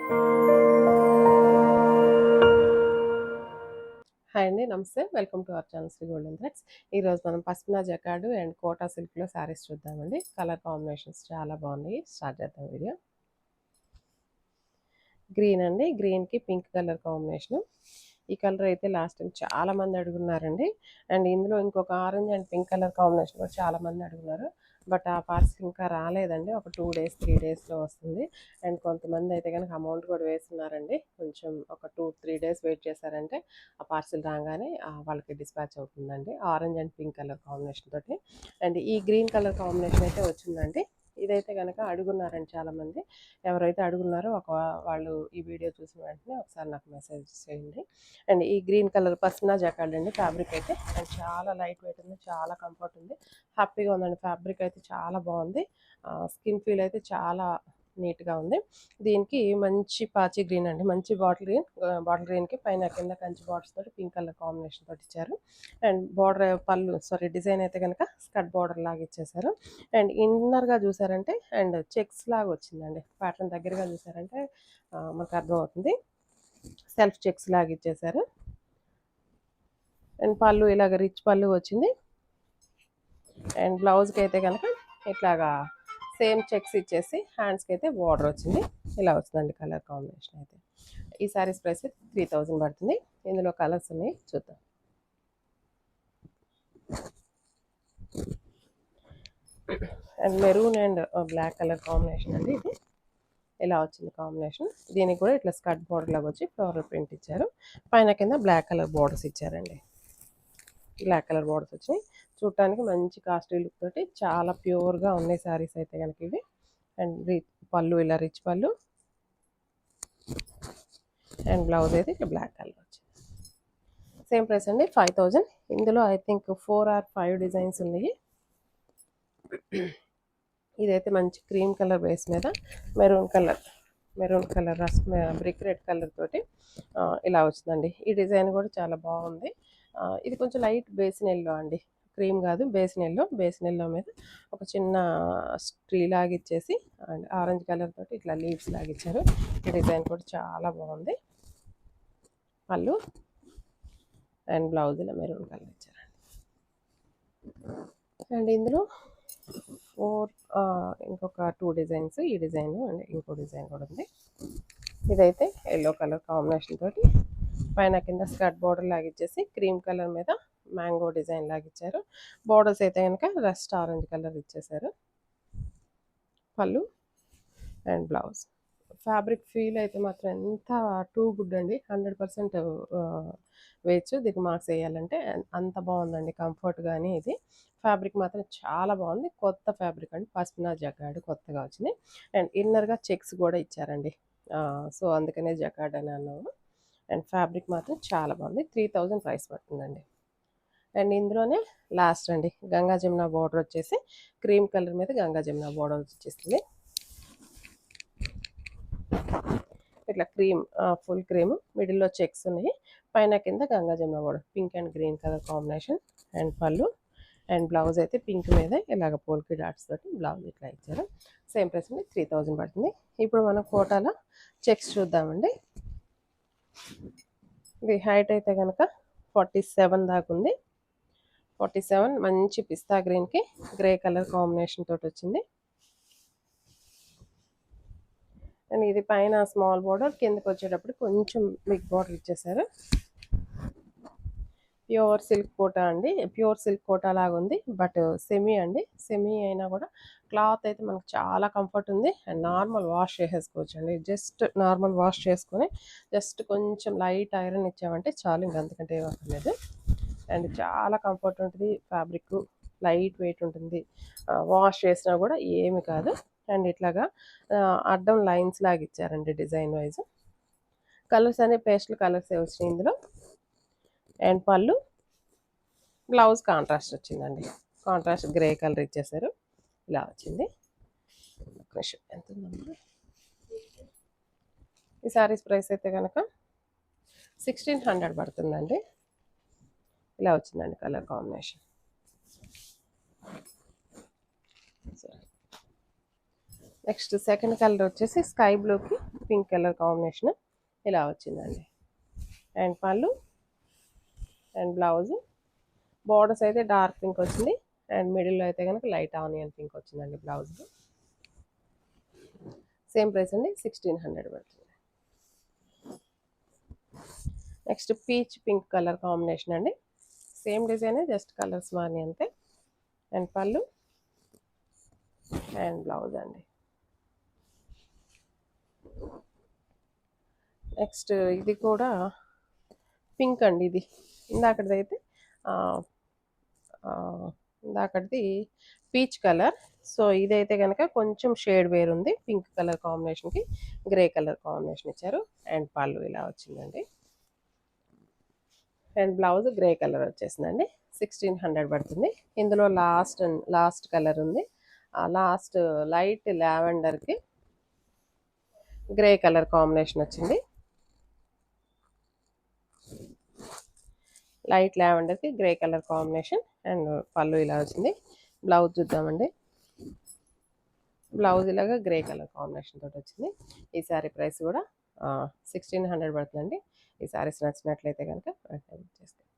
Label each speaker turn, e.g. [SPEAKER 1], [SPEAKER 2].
[SPEAKER 1] Hi అండి, నమస్తే. Welcome to our channel Shri Golden Threads. ఈరోజు మనం పశ్మినా జకార్డు అండ్ కోటా సిల్క్లో శారీస్ చూద్దామండి. కలర్ కాంబినేషన్స్ చాలా బాగున్నాయి. స్టార్ట్ చేద్దాం వీడియో. గ్రీన్ అండి, గ్రీన్కి పింక్ కలర్ కాంబినేషన్. ఈ కలర్ అయితే లాస్ట్ టైం చాలా మంది అడుగున్నారండి. అండ్ ఇందులో ఇంకొక orange and pink colour combination కూడా చాలా మంది అడుగున్నారు. బట్ ఆ పార్సల్ ఇంకా రాలేదండి. ఒక 2 days 3 daysలో వస్తుంది. అండ్ కొంతమంది అయితే కనుక అమౌంట్ కూడా వేస్తున్నారండి. కొంచెం ఒక 2-3 days వెయిట్ చేశారంటే ఆ పార్సల్ రాగానే వాళ్ళకి డిస్పాచ్ అవుతుందండి. Orange and pink colour combination తోటి. అండ్ ఈ గ్రీన్ కలర్ కాంబినేషన్ అయితే వచ్చిందండి. ఇదైతే కనుక అడుగున్నారండి చాలామంది. ఎవరైతే అడుగున్నారో వాళ్ళు ఈ వీడియో చూసిన వెంటనే ఒకసారి నాకు మెసేజ్ చేయండి. అండ్ ఈ గ్రీన్ కలర్ పశ్మినా జకార్డ్ అండి. ఫ్యాబ్రిక్ అయితే అండ్ చాలా లైట్ వెయిట్ ఉంది, చాలా కంఫర్ట్ ఉంది, హ్యాపీగా ఉందండి. ఫ్యాబ్రిక్ అయితే చాలా బాగుంది. స్కిన్ ఫీల్ అయితే చాలా నీట్గా ఉంది. దీనికి మంచి పాచి గ్రీన్ అండి, మంచి బాటిల్ గ్రీన్కి పైన కింద కంచి బార్డర్స్ తోటి పింక్ కలర్ కాంబినేషన్ తోటి ఇచ్చారు. అండ్ డిజైన్ అయితే కనుక స్కర్ట్ బార్డర్ లాగా ఇచ్చేసారు. అండ్ ఇన్నర్గా చూసారంటే అండ్ చెక్స్ లాగా వచ్చిందండి. ప్యాటర్న్ దగ్గరగా చూసారంటే మనకు అర్థమవుతుంది. సెల్ఫ్ చెక్స్ లాగా ఇచ్చేసారు. అండ్ పళ్ళు ఇలాగ రిచ్ పళ్ళు వచ్చింది. అండ్ బ్లౌజ్కి అయితే కనుక ఇట్లాగా సేమ్ చెక్స్ ఇచ్చేసి హ్యాండ్స్కి అయితే బార్డర్ వచ్చింది. ఇలా వస్తుందండి కలర్ కాంబినేషన్ అయితే. ఈ సారీస్ ప్రైస్ 3000 పడుతుంది. ఇందులో కలర్స్ ఉన్నాయి, చూద్దాం. And maroon and black colour combination అండి ఇది. ఇలా వచ్చింది కాంబినేషన్. దీనికి కూడా ఇట్లా స్కర్ట్ బార్డర్ లాగా వచ్చి ఫ్లోరల్ ప్రింట్ ఇచ్చారు. పైన కింద బ్లాక్ కలర్ బార్డర్స్ ఇచ్చారండి. బ్లాక్ కలర్ బార్డర్స్ వచ్చాయి. చూడటానికి మంచి కాస్ట్లీ లుక్ తోటి చాలా ప్యూర్గా ఉన్నాయి శారీస్ అయితే కనుక ఇవి. అండ్ పళ్ళు ఇలా రిచ్ పళ్ళు. అండ్ బ్లౌజ్ అయితే ఇట్లా బ్లాక్ కలర్ వచ్చింది. సేమ్ ప్రైస్ అండి, 5000. ఇందులో ఐ థింక్ 4 or 5 డిజైన్స్ ఉన్నాయి. ఇదైతే మంచి క్రీమ్ కలర్ బేస్ మీద maroon colour brick red colour తోటి ఇలా వచ్చిందండి. ఈ డిజైన్ కూడా చాలా బాగుంది. ఇది కొంచెం లైట్ బేసిన్ ఎల్లో అండి, క్రీమ్ కాదు, బేసిన్ ఎల్లో మీద ఒక చిన్న ట్రీ లాగా ఇచ్చేసి అండ్ ఆరెంజ్ కలర్ తోటి ఇట్లా లీవ్స్ లాగా ఇచ్చారు. ఈ డిజైన్ కూడా చాలా బాగుంది. పళ్ళు అండ్ బ్లౌజ్ ఇలా మెరూన్ కలర్ ఇచ్చారండి. అండ్ ఇందులో ఇంకొక 2 డిజైన్స్, ఈ డిజైన్ అండ్ ఇంకో డిజైన్ కూడా ఉంది. ఇదైతే ఎల్లో కలర్ కాంబినేషన్ తోటి పైన కింద స్కర్ట్ బార్డర్ లాగిచ్చేసి క్రీమ్ కలర్ మీద మ్యాంగో డిజైన్ లాగిచ్చారు. బార్డర్స్ అయితే కనుక రస్ట్ ఆరెంజ్ కలర్ ఇచ్చేసారు. పళ్ళు అండ్ బ్లౌజ్. ఫ్యాబ్రిక్ ఫీల్ అయితే మాత్రం ఎంత టూ గుడ్ అండి. 100% వేయచ్చు. దీనికి మార్క్స్ వేయాలంటే అంత బాగుందండి. కంఫర్ట్ కానీ ఇది ఫ్యాబ్రిక్ మాత్రం చాలా బాగుంది. కొత్త ఫ్యాబ్రిక్ అండి, పశ్మినా జకార్డ్ కొత్తగా వచ్చింది. అండ్ ఇన్నర్గా చెక్స్ కూడా ఇచ్చారండి. సో అందుకనే జకార్డ్ అని అన్నాము. అండ్ ఫ్యాబ్రిక్ మాత్రం చాలా బాగుంది. 3000 ప్రైస్ పడుతుందండి. అండ్ ఇందులోనే లాస్ట్ అండి, గంగా జమున బార్డర్ వచ్చేసి క్రీమ్ కలర్ మీద గంగా జమున బార్డర్ వచ్చేస్తుంది. ఇట్లా క్రీమ్, ఫుల్ క్రీమ్, మిడిల్లో చెక్స్ ఉన్నాయి. పైన కింద Ganga Jamuna border pink and green colour combination. And పళ్ళు అండ్ బ్లౌజ్ అయితే పింక్ మీద ఇలాగ పోల్కి డాట్స్ తోటి బ్లౌజ్ ఇట్లా ఇచ్చారు. సేమ్ ప్రైస్ అండి, 3000 పడుతుంది. ఇప్పుడు మనం కోటాలో చెక్స్ చూద్దామండి. ఇది హైట్ అయితే కనుక 47 దాకా ఉంది. 47 మంచి పిస్తా గ్రీన్కి గ్రే కలర్ కాంబినేషన్ తోటి వచ్చింది. అండ్ ఇది పైన స్మాల్ బార్డర్, కిందకి వచ్చేటప్పుడు కొంచెం బిగ్ బార్డర్ ఇచ్చేసారు. ప్యూర్ సిల్క్ కోటా అండి, ప్యూర్ సిల్క్ కోటా లాగా ఉంది. బట్ సెమీ అండి, సెమీ అయినా కూడా క్లాత్ అయితే మనకు చాలా కంఫర్ట్ ఉంది. అండ్ నార్మల్ వాష్ చేసేసుకోవచ్చు అండి. జస్ట్ నార్మల్ వాష్ చేసుకొని జస్ట్ కొంచెం లైట్ ఐరన్ ఇచ్చామంటే చాలు, ఇంక అంతకంటే ఏమక్కర్లేదు. అండ్ చాలా కంఫర్ట్ ఉంటుంది. ఫ్యాబ్రిక్ లైట్ వెయిట్ ఉంటుంది. వాష్ చేసినా కూడా ఏమి కాదు. అండ్ ఇట్లాగా అడ్డం లైన్స్ లాగా ఇచ్చారండి డిజైన్ వైజ్. కలర్స్ అనే పేస్టల్ కలర్స్ వచ్చినాయి ఇందులో. అండ్ పళ్ళు, బ్లౌజ్ కాంట్రాస్ట్ వచ్చిందండి. కాంట్రాస్ట్ గ్రే కలర్ ఇచ్చేసారు. ఇలా వచ్చింది. ఎంత ఉందమ్మా ఈ సారీస్ ప్రైస్ అయితే కనుక 1600 పడుతుందండి. ఇలా వచ్చిందండి colour combination. Next second colour వచ్చేసి స్కై బ్లూకి పింక్ కలర్ కాంబినేషన్ ఇలా వచ్చిందండి. అండ్ పళ్ళు అండ్ బ్లౌజ్ బార్డర్స్ అయితే డార్క్ పింక్ వచ్చింది. అండ్ మిడిల్లో అయితే కనుక లైట్ ఆనియన్ పింక్ వచ్చిందండి బ్లౌజ్. సేమ్ ప్రైస్ అండి, 1600 పడుతుంది. Next peach pink colour combination అండి. సేమ్ డిజైన్, జస్ట్ కలర్స్ మారి అంతే. అండ్ పళ్ళు అండ్ బ్లౌజ్ అండి. నెక్స్ట్ ఇది కూడా పింక్ అండి. ఇది ఇందాకటిదైతే ఇందాకటిది పీచ్ కలర్. సో ఇదైతే కనుక కొంచెం షేడ్ వేరుంది. పింక్ కలర్ కాంబినేషన్కి గ్రే కలర్ కాంబినేషన్ ఇచ్చారు. అండ్ పళ్ళు ఇలా వచ్చిందండి. అండ్ బ్లౌజ్ గ్రే కలర్ వచ్చేసిందండి. 1600 పడుతుంది. ఇందులో లాస్ట్ కలర్ ఉంది. లాస్ట్ లైట్ లావెండర్కి గ్రే కలర్ కాంబినేషన్ వచ్చింది. లైట్ లావెండర్కి గ్రే కలర్ కాంబినేషన్. అండ్ పళ్ళు ఇలా వచ్చింది. బ్లౌజ్ చూద్దామండి. బ్లౌజ్ ఇలాగా గ్రే కలర్ కాంబినేషన్ తోటి వచ్చింది. ఈ శారీ ప్రైస్ కూడా 1600 పడుతుందండి. ఈ శారీస్ నచ్చినట్లయితే కనుక చేస్తాను.